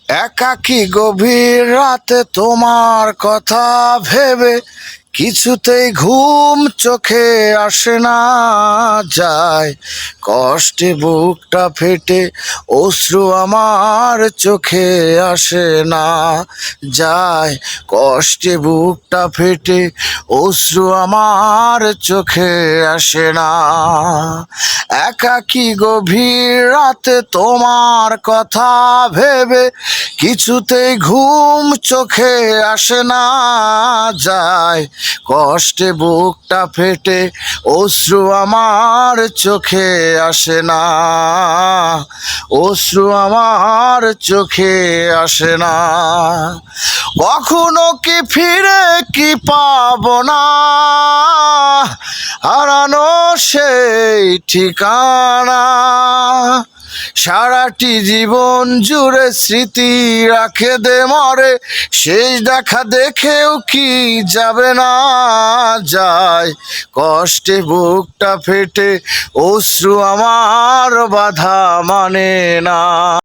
একাকী গভীর রাতে তোমার কথা ভেবে কিছুতেই ঘুম চোখে আসে না। যায় কষ্টে বুকটা ফেটে, অশ্রু আমার চোখে আসে না। যায় কষ্টে বুকটা ফেটে, অশ্রু আমার চোখে আসে না। একাকী গভীর রাতে তোমার কথা ভেবে কিছুতেই ঘুম চোখে আসে না। যায় কষ্টে বুকটা ফেটে, অশ্রু আমার চোখে আসে না। অশ্রু আমার চোখে আসে না। কখনো কি ফিরে কি পাবো না, হারানো সেই ঠিকানা। সারাটি জীবন জুড়ে স্মৃতি রাখে দে মরে, শেষ দেখা দেখেও কি যাবে না। যায় কষ্টে বুকটা ফেটে, অশ্রু আমার বাধা মানে না।